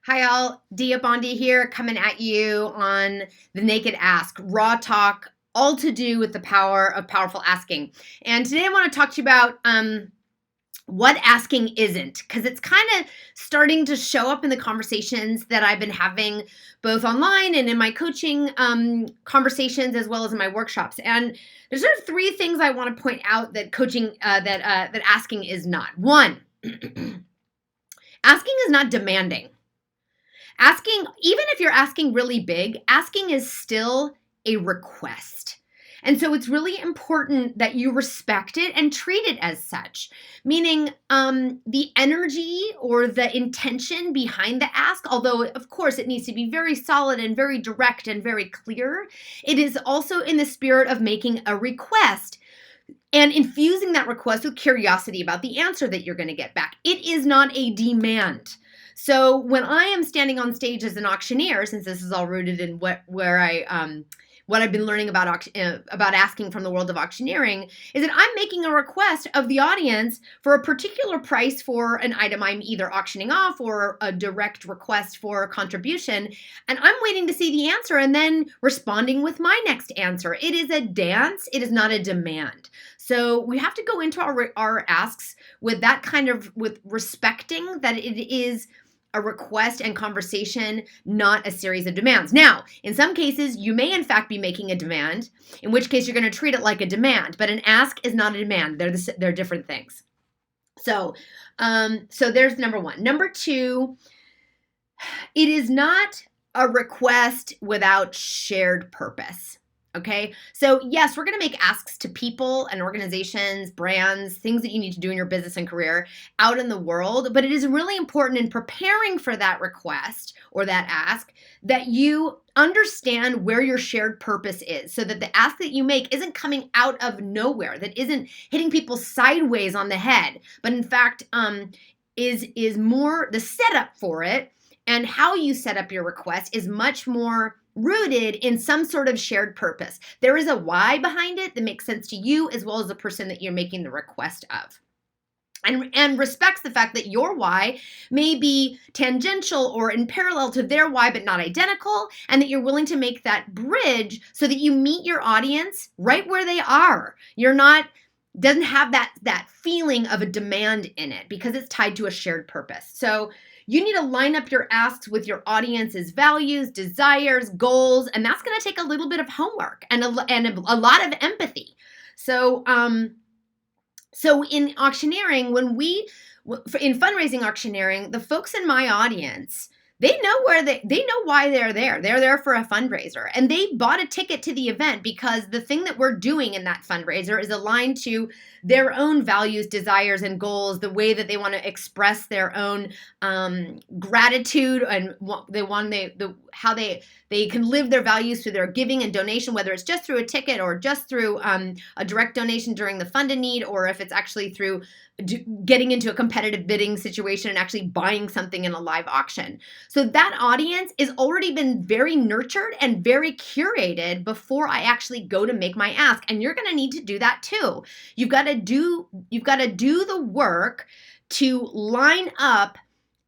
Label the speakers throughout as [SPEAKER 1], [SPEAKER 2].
[SPEAKER 1] Hi all, Dia Bondi here, coming at you on the Naked Ask, raw talk, all to do with the power of powerful asking. And today I want to talk to you about what asking isn't, because it's kind of starting to show up in the conversations that I've been having both online and in my coaching conversations as well as in my workshops. And there's sort of three things I want to point out that coaching, that asking is not. One, asking is not demanding. Asking, even if you're asking really big, asking is still a request. And so it's really important that you respect it and treat it as such, meaning the energy or the intention behind the ask, although of course it needs to be very solid and very direct and very clear, it is also in the spirit of making a request and infusing that request with curiosity about the answer that you're going to get back. It is not a demand. So when I am standing on stage as an auctioneer, since this is all rooted in what I've been learning about asking from the world of auctioneering, is that I'm making a request of the audience for a particular price for an item I'm either auctioning off or a direct request for a contribution, and I'm waiting to see the answer and then responding with my next answer. It is a dance. It is not a demand. So we have to go into our asks with that with respecting that it is a request and conversation, not a series of demands. Now, in some cases, you may in fact be making a demand, in which case you're going to treat it like a demand, but an ask is not a demand. They're different things. So there's number one. Number two, it is not a request without shared purpose. Okay, so yes, we're going to make asks to people and organizations, brands, things that you need to do in your business and career out in the world. But it is really important in preparing for that request or that ask that you understand where your shared purpose is, so that the ask that you make isn't coming out of nowhere, that isn't hitting people sideways on the head, but in fact is more the setup for it, and how you set up your request is much more rooted in some sort of shared purpose. There is a why behind it that makes sense to you as well as the person that you're making the request of. And respects the fact that your why may be tangential or in parallel to their why, but not identical, and that you're willing to make that bridge so that you meet your audience right where they are. Doesn't have that feeling of a demand in it because it's tied to a shared purpose. So you need to line up your asks with your audience's values, desires, goals, and that's going to take a little bit of homework and a lot of empathy. So in auctioneering, in fundraising auctioneering, the folks in my audience, they know why they're there. They're there for a fundraiser, and they bought a ticket to the event because the thing that we're doing in that fundraiser is aligned to their own values, desires, and goals, the way that they want to express their own gratitude and how they can live their values through their giving and donation, whether it's just through a ticket or just through a direct donation during the fund in need, or if it's actually through getting into a competitive bidding situation and actually buying something in a live auction. So that audience has already been very nurtured and very curated before I actually go to make my ask. And you're going to need to do that too. You've got to do the work to line up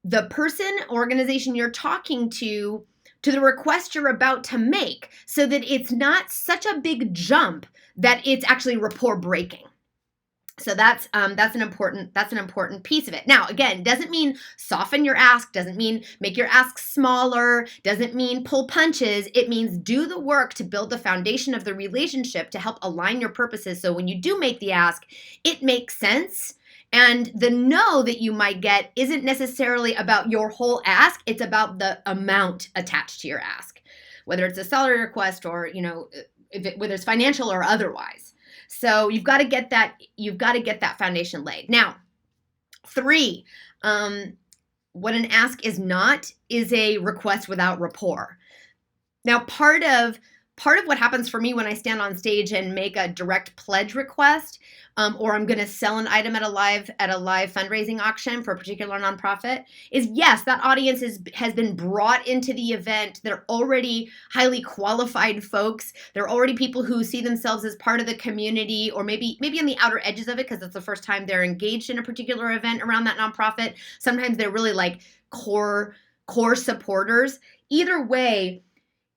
[SPEAKER 1] the person, organization you're talking to the request you're about to make, so that it's not such a big jump that it's actually rapport breaking. So that's an important piece of it. Now, again, doesn't mean soften your ask, doesn't mean make your ask smaller, doesn't mean pull punches. It means do the work to build the foundation of the relationship to help align your purposes. So when you do make the ask, it makes sense. And the no that you might get isn't necessarily about your whole ask. It's about the amount attached to your ask, whether it's a salary request or, whether it's financial or otherwise. So you've got to get that foundation laid. Now, 3, what an ask is not is a request without rapport. Now, part of what happens for me when I stand on stage and make a direct pledge request, or I'm going to sell an item at a live fundraising auction for a particular nonprofit, is yes, that audience has been brought into the event. They're already highly qualified folks. They're already people who see themselves as part of the community, or maybe on the outer edges of it because it's the first time they're engaged in a particular event around that nonprofit. Sometimes they're really like core core supporters, either way,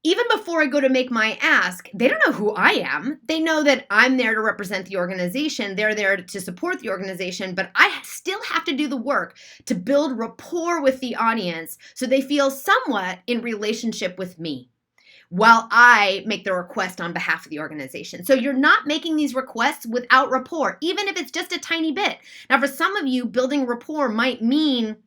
[SPEAKER 1] even before I go to make my ask, they don't know who I am. They know that I'm there to represent the organization. They're there to support the organization, but I still have to do the work to build rapport with the audience so they feel somewhat in relationship with me while I make the request on behalf of the organization. So you're not making these requests without rapport, even if it's just a tiny bit. Now, for some of you, building rapport might mean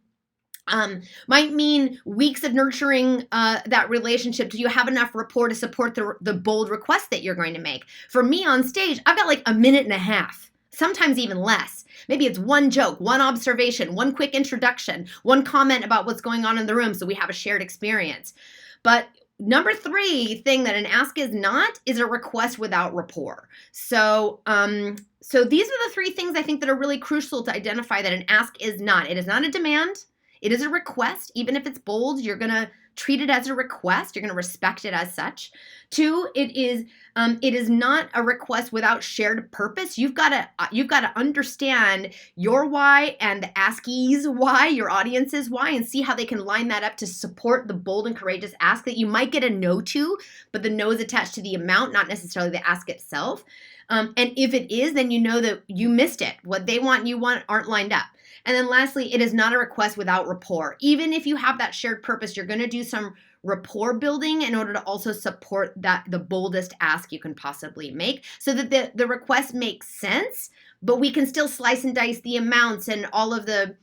[SPEAKER 1] weeks of nurturing that relationship. Do you have enough rapport to support the bold request that you're going to make? For me on stage, I've got like a minute and a half, sometimes even less. Maybe it's one joke, one observation, one quick introduction, one comment about what's going on in the room so we have a shared experience. But number 3 thing that an ask is not is a request without rapport. So these are the 3 things I think that are really crucial to identify that an ask is not. It is not a demand. It is a request. Even if it's bold, you're going to treat it as a request. You're going to respect it as such. 2, it is not a request without shared purpose. You've got to understand your why and the askee's why, your audience's why, and see how they can line that up to support the bold and courageous ask that you might get a no to, but the no is attached to the amount, not necessarily the ask itself. And if it is, then you know that you missed it. What they want and you want aren't lined up. And then lastly, it is not a request without rapport. Even if you have that shared purpose, you're going to do some rapport building in order to also support the boldest ask you can possibly make so that the request makes sense, but we can still slice and dice the amounts and all of the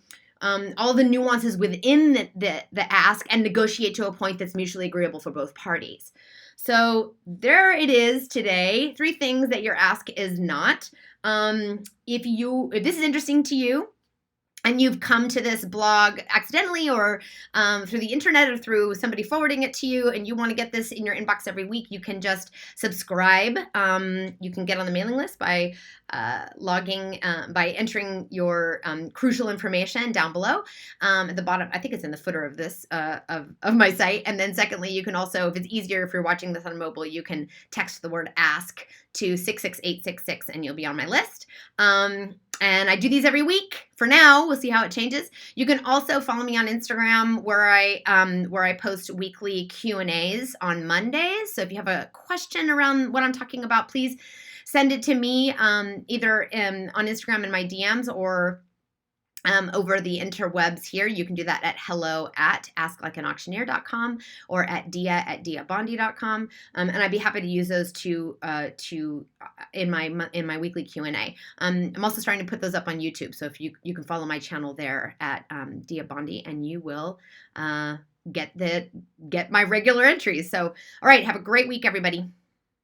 [SPEAKER 1] nuances within the ask and negotiate to a point that's mutually agreeable for both parties. So there it is today. 3 things that your ask is not. If this is interesting to you, and you've come to this blog accidentally or through the internet or through somebody forwarding it to you, and you want to get this in your inbox every week, you can just subscribe. You can get on the mailing list by by entering your crucial information down below at the bottom. I think it's in the footer of this of my site. And then secondly, you can also, if it's easier, if you're watching this on mobile, you can text the word ask to 66866 and you'll be on my list. And I do these every week. For now, we'll see how it changes. You can also follow me on Instagram where I post weekly Q&As on Mondays. So if you have a question around what I'm talking about, please send it to me either on Instagram in my DMs or over the interwebs here. You can do that at hello@asklikeanauctioneer.com or at dia@diabondi.com. And I'd be happy to use those in my weekly Q&A. I'm also starting to put those up on YouTube. So if you can follow my channel there at Dia Bondi, and you will get my regular entries. So, all right, have a great week, everybody.